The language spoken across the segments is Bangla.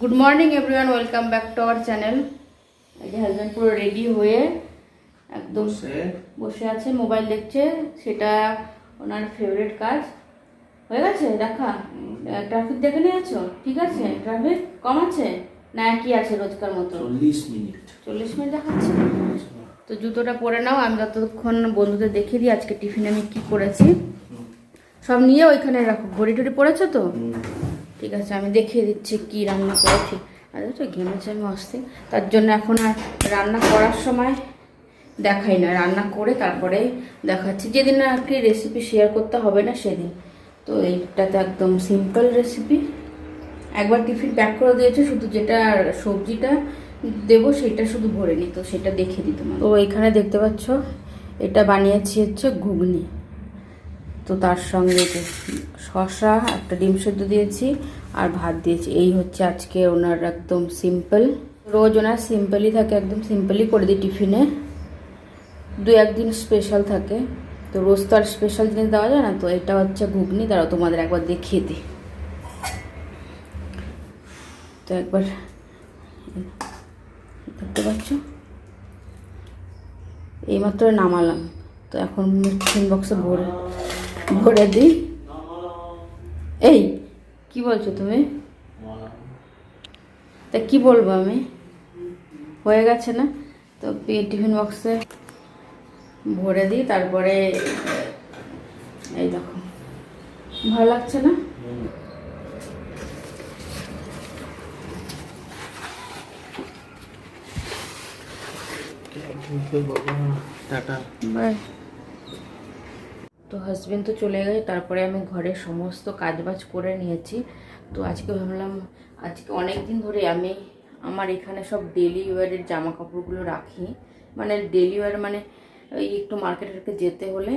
Good morning everyone, welcome back to our channel. এই যে হাজব্যান্ড পুরো রেডি হয়ে একদম বসে আছে, মোবাইল দেখছে। সেটা ওনার ফেভারিট কাজ। হয়ে গেছে দেখা? ট্রাফিক দেখে নিয়েছো? ঠিক আছে? ট্রাফিক কম আছে না একই আছে রোজকার মতো? 40 মিনিট দেখাচ্ছে। তো জুতোটা পরে নাও, আমি যতক্ষণ বন্ধুদের দেখিয়ে দিই আজকে টিফিনে আমি কি করেছি। সব নিয়ে ওইখানে রাখো। ঘড়ি টড়ি পড়েছো তো? ঠিক আছে, আমি দেখিয়ে দিচ্ছি কি রান্না করেছি। আর তো ঘেমেছে আমি অস্থির, তার জন্য এখন আর রান্না করার সময় দেখাই না, রান্না করে তারপরে দেখাচ্ছি। যেদিন আর কি রেসিপি শেয়ার করতে হবে না সেদিন। তো এইটা তো একদম সিম্পল রেসিপি। একবার টিফিন প্যাক করে দিয়েছে, শুধু যেটা সবজিটা দেবো সেটা শুধু ভরে নি, তো সেটা দেখিয়ে দিই তোমার। তো এখানে দেখতে পাচ্ছ এটা বানিয়েছি হচ্ছে ঘুগনি। তো তার সঙ্গে যে শসা, একটা ডিম সেদ্ধ দিয়েছি আর ভাত দিয়েছি। এই হচ্ছে আজকে ওনার একদম সিম্পল। রোজ ওনার সিম্পলই থাকে, একদম সিম্পলই করে দিই টিফিনে। দু একদিন স্পেশাল থাকে, তো রোজ তো আর স্পেশাল জিনিস দেওয়া যায় না। তো এটা হচ্ছে ঘুগনি, দাঁড়াও তোমাদের একবার দেখিয়ে দিই। তো একবার দেখতে পাচ্ছ, এইমাত্র নামালাম। তো এখন টিফিন বক্সে ভরে দিই। এই কি বলছো তুমি? তা কি বলবো আমি? হয়ে গেছে না? তো টিফিন বক্সে ভরে দিই, তারপরে এই দেখো, ভালো লাগছে না? বাই। তো হাজবেন্ড তো চলে গেছে, তারপরে আমি ঘরের সমস্ত কাজবাজ করে নিয়েছি। তো আজকে ভাবলাম, আজকে অনেক দিন ধরে আমি আমার এখানে সব ডেলি ওয়ারের জামা কাপড়গুলো রাখি। মানে ডেলি ওয়ার মানে এই একটু মার্কেটে যেতে হলে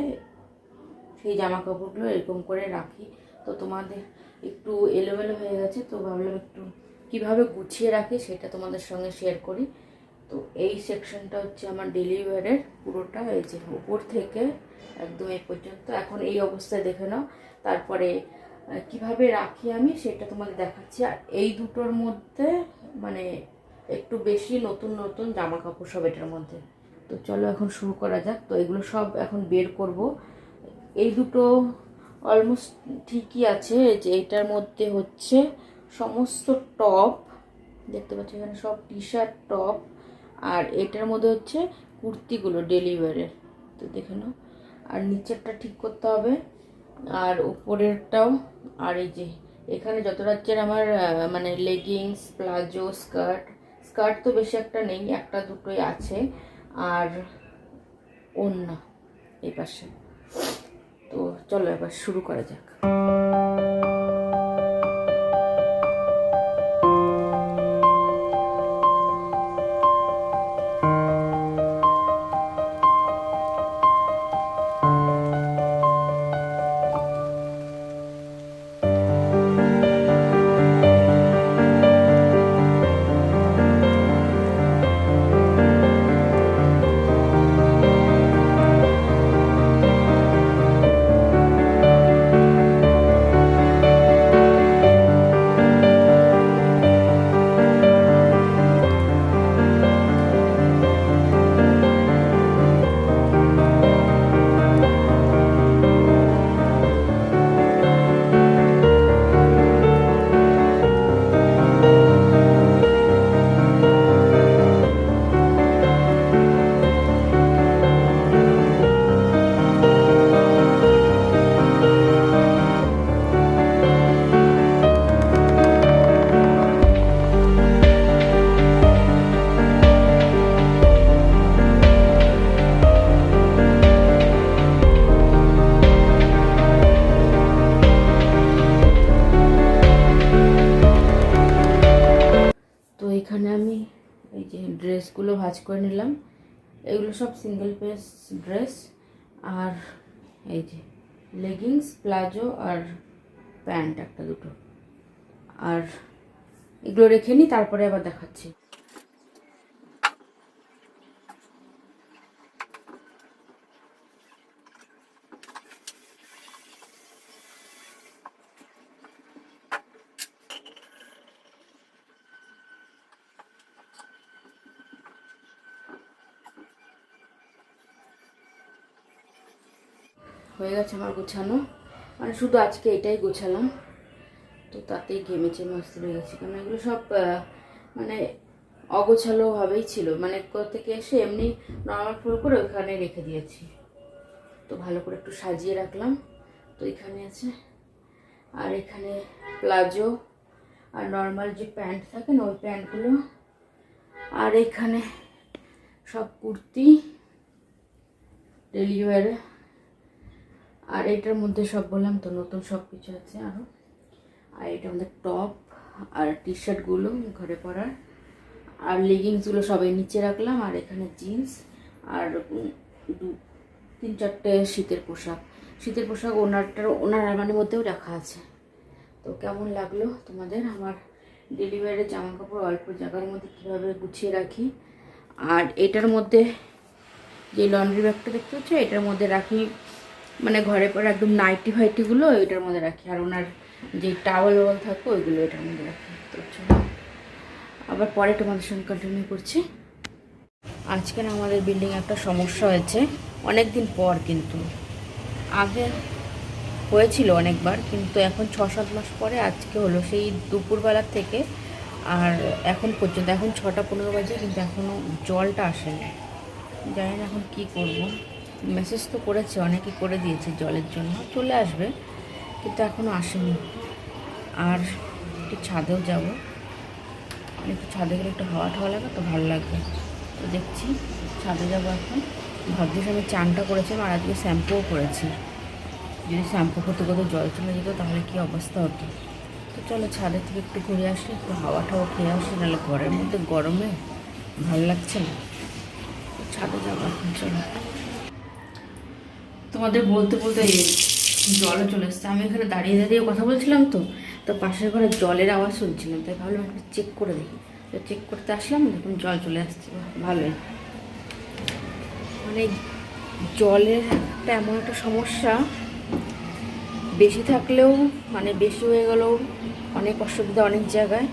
সেই জামা কাপড়গুলো এরকম করে রাখি। তো তোমাদের একটু এলোমেলো হয়ে গেছে, তো ভাবলাম একটু কিভাবে গুছিয়ে রাখি সেটা তোমাদের সঙ্গে শেয়ার করি। তো এই সেকশনটা হচ্ছে আমার ডেলি ওয়ারের পুরোটা, এই যে উপর থেকে একদম এই পর্যন্ত। এখন এই অবস্থায় দেখে নাও, তারপরে কিভাবে রাখি আমি সেটা তোমাদের দেখাচ্ছি। আর এই দুটোর মধ্যে মানে একটু বেশি নতুন নতুন জামা কাপড় সব এটার মধ্যে। তো চলো এখন শুরু করা যাক। তো এগুলো সব এখন বের করব। এই দুটো অলমোস্ট ঠিকই আছে। যে এটার মধ্যে হচ্ছে সমস্ত টপ, দেখতে পাচ্ছি এখানে সব টি শার্ট, টপ। আর এটার মধ্যে হচ্ছে কুর্তিগুলো ডেলি ওয়ারের। তো দেখে নাও। আর নিচেরটা ঠিক করতে হবে, আর উপরেরটাও। আর এই যে এখানে যত রাজ্যের আমার মানে লেগিংস, প্লাজো, স্কার্ট তো বেশি একটা নেই, একটা দুটোই আছে। আর ওড়না এই পাশে। তো চলো এবার শুরু করা যাক। তো এখানে আমি এই যে ড্রেসগুলো ভাঁজ করে নিলাম। এগুলো সব সিঙ্গেল পিস ড্রেস। আর এই যে লেগিংস, প্লাজো আর প্যান্ট একটা দুটো। আর এগুলো রেখে নিই, তারপরে আবার দেখাচ্ছি। হয়ে গেছে আমার গোছানো, মানে শুধু আজকে এটাই গোছালাম, তো তাতেই ঘেমেছে মস্ত হয়ে গেছে। কারণ এগুলো সব মানে অগোছালোভাবেই ছিল, মানে কোথা থেকে এসে এমনি নর্মাল ফুল করে ওইখানে রেখে দিয়েছি, তো ভালো করে একটু সাজিয়ে রাখলাম। তো এখানে আছে, আর এখানে প্লাজো আর নর্মাল যে প্যান্ট থাকে না ওই প্যান্টগুলো, আর এখানে সব কুর্তি ডেলি ওয়ারে, আর এটার মধ্যে সব বললাম তো নতুন সব কিছু আছে আরও। আর এটার মধ্যে টপ আর টি শার্টগুলো ঘরে পরার, আর লেগিংসগুলো সবাই নিচে রাখলাম, আর এখানে জিন্স আর 3-4টে শীতের পোশাক ওনার আলমারির মধ্যেও রাখা আছে। তো কেমন লাগলো তোমাদের আমার ডেলিভারির জামা কাপড় অল্প জায়গার মধ্যে কীভাবে গুছিয়ে রাখি। আর এটার মধ্যে যে লন্ড্রি ব্যাগটা দেখতে হচ্ছে এটার মধ্যে রাখি, মানে ঘরে পরে একদম নাইটি ফাইটিগুলো এটার মধ্যে রাখি, আর ওনার যে টাওয়াল থাকে ওইগুলো এটার মধ্যে রাখি। তো চলো আবার পরে তোমাদের সঙ্গে কন্টিনিউ করছি। আজকে না আমাদের বিল্ডিংয়ে একটা সমস্যা হয়েছে অনেক দিন পর, কিন্তু আগে হয়েছিল অনেকবার, কিন্তু এখন 6-7 মাস পরে আজকে হলো, সেই দুপুরবেলার থেকে আর এখন পর্যন্ত, এখন 6টা 15 বাজে, কিন্তু এখনও জলটা আসেনি। জানি না এখন কী করব। মেসেজ তো করেছে, অনেকেই করে দিয়েছে জলের জন্য চলে আসবে, কিন্তু এখনও আসেনি। আর একটু ছাদেও যাব, একটু ছাদে গেলে একটু হাওয়া ঠাওয়া লাগে তো ভালো লাগবে। তো দেখছি ছাদে যাবো এখন। ভাবছিস আমি চানটা করেছিলাম আর আজকে শ্যাম্পুও করেছি, যদি শ্যাম্পু করতে করতে জল চলে যেত তাহলে কী অবস্থা হতো। তো চলো ছাদের থেকে একটু ঘুরে আসি, একটু হাওয়া ঠাওয়া খেয়ে আসি, নাহলে ঘরের মধ্যে গরমে ভালো লাগছে না। তো ছাদে যাবো এখন, চলো। তোমাদের বলতে বলতে জলও চলে এসছে। আমি এখানে দাঁড়িয়ে দাঁড়িয়ে কথা বলছিলাম, তো পাশের ঘরে জলের আওয়াজ শুনছিলাম, তাই ভাবলাম একটু চেক করে দেখি। তো চেক করতে আসলাম, দেখুন জল চলে আসছে, ভালোই। মানে জলের একটা এমন একটা সমস্যা, বেশি থাকলেও মানে বেশি হয়ে গেলেও অনেক অসুবিধা অনেক জায়গায়,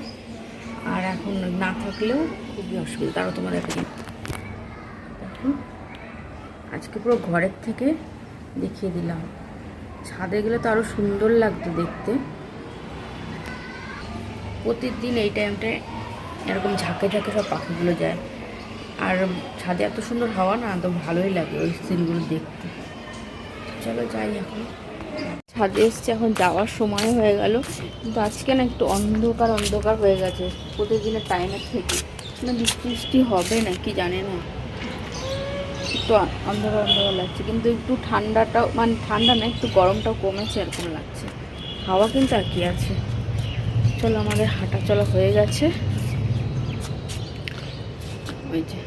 আর এখন না থাকলেও খুবই অসুবিধা। তারও তোমার একটা দেখো আজকে পুরো ঘরের থেকে দেখিয়ে দিলাম, ছাদে গেলে তো আরও সুন্দর লাগতো দেখতে। প্রতিদিন এই টাইমটায় এরকম ঝাঁকে ঝাঁকে সব পাখিগুলো যায়, আর ছাদে এত সুন্দর হাওয়া না, তো ভালোই লাগে ওই সিনগুলো দেখতে। চলো যাই এখন। ছাদে এসছে, এখন যাওয়ার সময় হয়ে গেল, কিন্তু আজকে না একটু অন্ধকার অন্ধকার হয়ে গেছে প্রতিদিনের টাইমের থেকে। না বৃষ্টি হবে না কি জানে না, একটু অন্ধকার অন্ধকার লাগছে, কিন্তু একটু ঠান্ডাটাও, মানে ঠান্ডা না, একটু গরমটাও কমেছে এরকম লাগছে। হাওয়া কিন্তু আর কি আছে। চলো আমাদের হাঁটা চলা হয়ে গেছে, ওই যে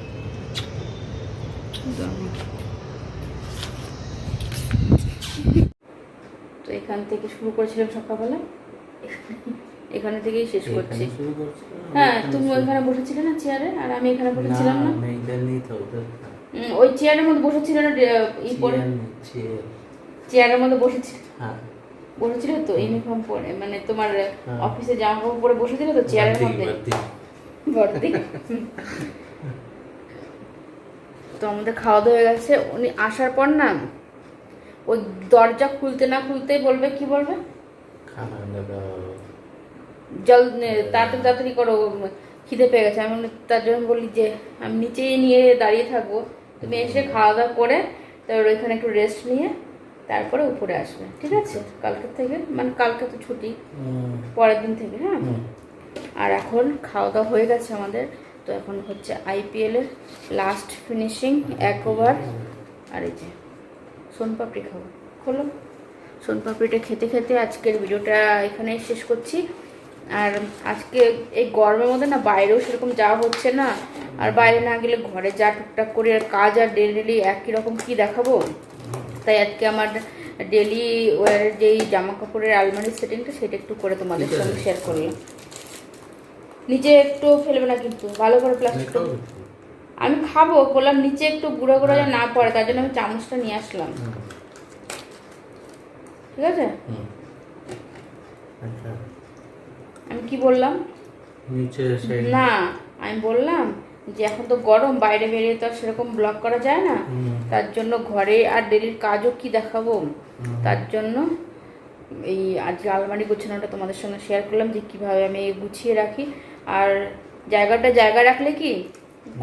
তো এখান থেকে শুরু করেছিলাম সকালবেলা, এখানে থেকেই শেষ করছি। হ্যাঁ তুমি ওইখানে বসেছিলে না চেয়ারে, আর আমি এখানে বসেছিলাম না, ওই চেয়ারের মধ্যে বসেছিল না, চেয়ারের মধ্যে বসেছিল তো ইউনিফর্ম পরে, মানে তোমার অফিসে জামা কাপড় পরে বসেছিল তো চেয়ারের মধ্যে ভর্তি। তো আমাদের খাওয়া দাওয়া হয়ে গেছে। উনি আসার পর না ওই দরজা খুলতে না খুলতেই বলবে, কি বলবে, জল তাড়াতাড়ি তাড়াতাড়ি করো, খিদে পেয়ে গেছে। আমি তার জন্য বলি যে আমি নিচেই নিয়ে দাঁড়িয়ে থাকবো, তুমি এসে খাওয়া দাওয়া করে তারপর ওইখানে একটু রেস্ট নিয়ে তারপরে উপরে আসবে, ঠিক আছে? কালকের থেকে, মানে কালকে তো ছুটি, পরের দিন থেকে। হ্যাঁ, আর এখন খাওয়া দাওয়া হয়ে গেছে আমাদের, তো এখন হচ্ছে IPL-এর লাস্ট ফিনিশিং 1 ওভার। আর এই যে সোনপাপড়ি খাবো, খোলো। সোনপাপড়িটা খেতে খেতে আজকের ভিডিওটা এখানে শেষ করছি। আর আজকে এই গরমের মধ্যে না বাইরেও সেরকম যাওয়া হচ্ছে না, আর বাইরে না গেলে ঘরে যা টুকটাক করি আর কাজ, আর ডেলি একই রকম কি দেখাবো, তাই আজকে আমার ডেলি ওয়ারের যেই জামা কাপড়ের আলমারির সেটিংটা সেটা একটু করে তোমাদের সঙ্গে শেয়ার করলাম। নিচে একটু ফেলবে না কিন্তু, ভালো করে প্লাস্টিক। আমি খাবো বললাম, নিচে একটু গুঁড়ো গুঁড়ো না পড়ে, তার জন্য আমি চামচটা নিয়ে আসলাম, ঠিক আছে? আমি কি বললাম, না আমি বললাম যে এখন তো গরম, বাইরে বেরিয়ে তো আর সেরকম ব্লগ করা যায় না, তার জন্য ঘরে আর ডেলির কাজও কি দেখাবো, তার জন্য এই আজকে আলমারি গোছানোটা তোমাদের সঙ্গে শেয়ার করলাম যে কীভাবে আমি গুছিয়ে রাখি। আর জায়গা রাখলে কি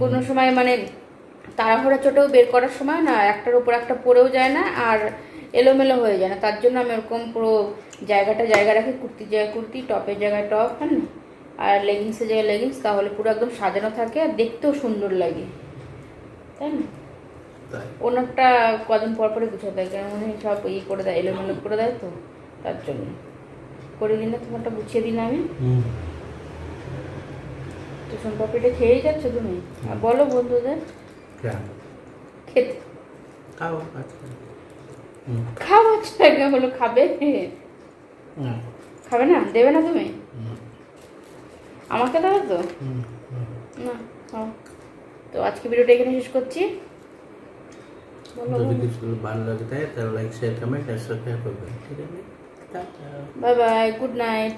কোনো সময় মানে তাড়াহুড়া চোটেও বের করার সময় না একটার উপর একটা পড়েও যায় না আর এলোমেলো হয়ে যায় না, তার জন্য আমি ওরকম পুরো জায়গা রাখি, কুর্তির জায়গায় কুর্তি, টপের জায়গায় টপ, হ্যাঁ, আর লেগিংসের জায়গায় লেগিংস, তাহলে পুরো একদম সাজানো থাকে আর দেখতেও সুন্দর লাগে, তাই না? ওনারটা কদিন পর পরে গুছাতে হয়, কেন মনে হয় সব করে দেয়, এলোমেলো করে দেয়, তো তার জন্য করে দিন না, তোমারটা গুছিয়ে দিন আমি। তো সোনপাপড়িটা খেয়েই যাচ্ছ তুমি? আর বলো বন্ধুদের খেতে। খাওয়া জায়গা হলো, খাবে খাবে না, দেবে না তুমি আমাকে, দেবে তো না? খাও। তো আজকে ভিডিওটা এখানে শেষ করছি। যদি কিছু ভালো লাগে তাহলে লাইক শেয়ার কমেন্ট আর সাবস্ক্রাইব করবেন, ঠিক আছে? Bye bye, good night.